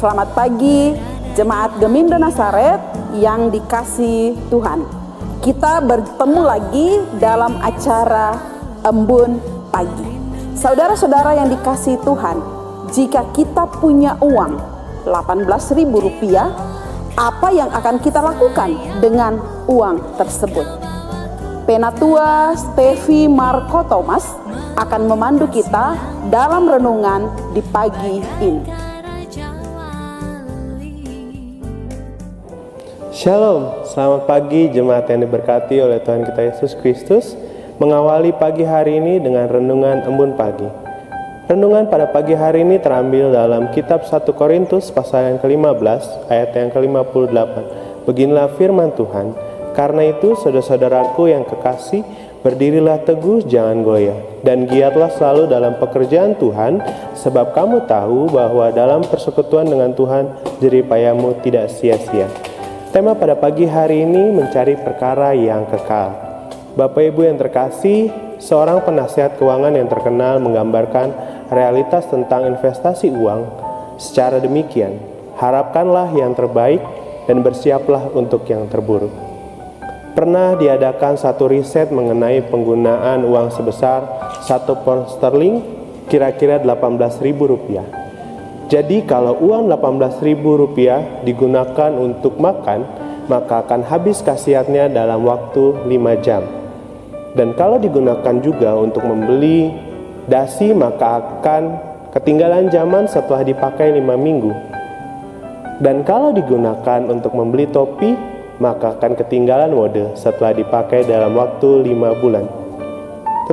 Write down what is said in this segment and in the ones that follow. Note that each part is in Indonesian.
Selamat pagi Jemaat Gemindo Nazaret yang dikasihi Tuhan. Kita bertemu lagi dalam acara Embun Pagi. Saudara-saudara yang dikasihi Tuhan, jika kita punya uang Rp18.000, apa yang akan kita lakukan dengan uang tersebut? Penatua Steffi Marco Thomas akan memandu kita dalam renungan di pagi ini. Shalom, selamat pagi jemaat yang diberkati oleh Tuhan kita Yesus Kristus. Mengawali pagi hari ini dengan renungan embun pagi. Renungan pada pagi hari ini terambil dalam kitab 1 Korintus pasal yang ke-15 ayat yang ke-58. Beginilah firman Tuhan, karena itu saudara-saudaraku yang kekasih, berdirilah teguh, jangan goyah, dan giatlah selalu dalam pekerjaan Tuhan, sebab kamu tahu bahwa dalam persekutuan dengan Tuhan jerih payahmu tidak sia-sia. Tema pada pagi hari ini mencari perkara yang kekal. Bapak Ibu yang terkasih, seorang penasihat keuangan yang terkenal menggambarkan realitas tentang investasi uang secara demikian: harapkanlah yang terbaik dan bersiaplah untuk yang terburuk. Pernah diadakan satu riset mengenai penggunaan uang sebesar 1 pound sterling, kira-kira Rp18.000. Jadi kalau uang Rp18.000 digunakan untuk makan, maka akan habis khasiatnya dalam waktu 5 jam. Dan kalau digunakan juga untuk membeli dasi, maka akan ketinggalan zaman setelah dipakai 5 minggu. Dan kalau digunakan untuk membeli topi, maka akan ketinggalan mode setelah dipakai dalam waktu 5 bulan.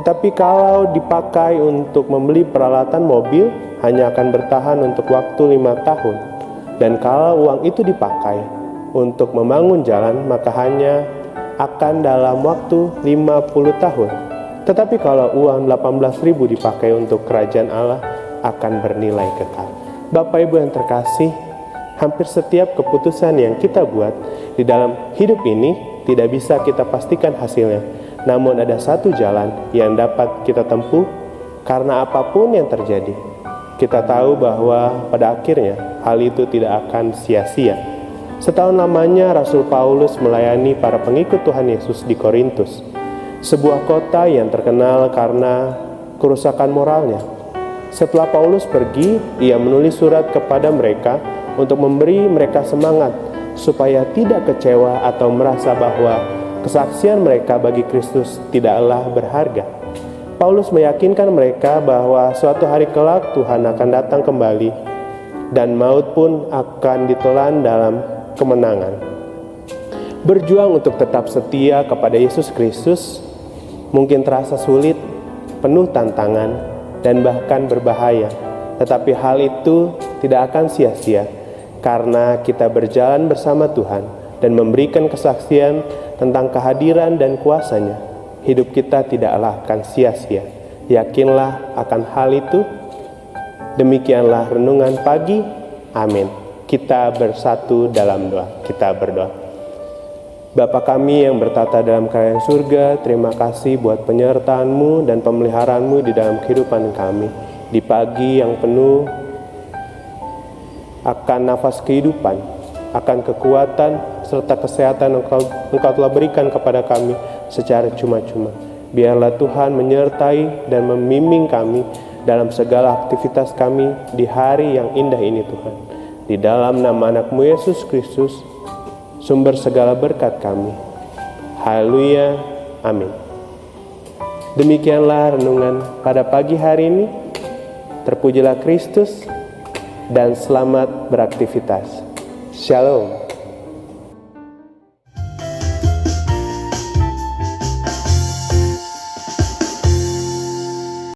Tetapi kalau dipakai untuk membeli peralatan mobil, hanya akan bertahan untuk waktu 5 tahun. Dan kalau uang itu dipakai untuk membangun jalan, maka hanya akan dalam waktu 50 tahun. Tetapi kalau uang 18.000 dipakai untuk kerajaan Allah, akan bernilai kekal. Bapak Ibu yang terkasih, hampir setiap keputusan yang kita buat di dalam hidup ini tidak bisa kita pastikan hasilnya. Namun ada satu jalan yang dapat kita tempuh, karena apapun yang terjadi, kita tahu bahwa pada akhirnya hal itu tidak akan sia-sia. Setahun lamanya Rasul Paulus melayani para pengikut Tuhan Yesus di Korintus, sebuah kota yang terkenal karena kerusakan moralnya. Setelah Paulus pergi, ia menulis surat kepada mereka untuk memberi mereka semangat supaya tidak kecewa atau merasa bahwa kesaksian mereka bagi Kristus tidaklah berharga. Paulus meyakinkan mereka bahwa suatu hari kelak Tuhan akan datang kembali dan maut pun akan ditelan dalam kemenangan. Berjuang untuk tetap setia kepada Yesus Kristus mungkin terasa sulit, penuh tantangan, dan bahkan berbahaya. Tetapi hal itu tidak akan sia-sia karena kita berjalan bersama Tuhan dan memberikan kesaksian tentang kehadiran dan kuasa-Nya. Hidup kita tidaklah akan sia-sia. Yakinlah akan hal itu. Demikianlah renungan pagi. Amin. Kita bersatu dalam doa. Kita berdoa. Bapa kami yang bertata dalam kerajaan surga, terima kasih buat penyertaan-Mu dan pemeliharaan-Mu di dalam kehidupan kami. Di pagi yang penuh akan nafas kehidupan, akan kekuatan serta kesehatan Engkau telah berikan kepada kami secara cuma-cuma. Biarlah Tuhan menyertai dan membimbing kami dalam segala aktivitas kami di hari yang indah ini, Tuhan. Di dalam nama anak-Mu Yesus Kristus, sumber segala berkat kami. Haleluya, amin. Demikianlah renungan pada pagi hari ini. Terpujilah Kristus dan selamat beraktivitas. Shalom.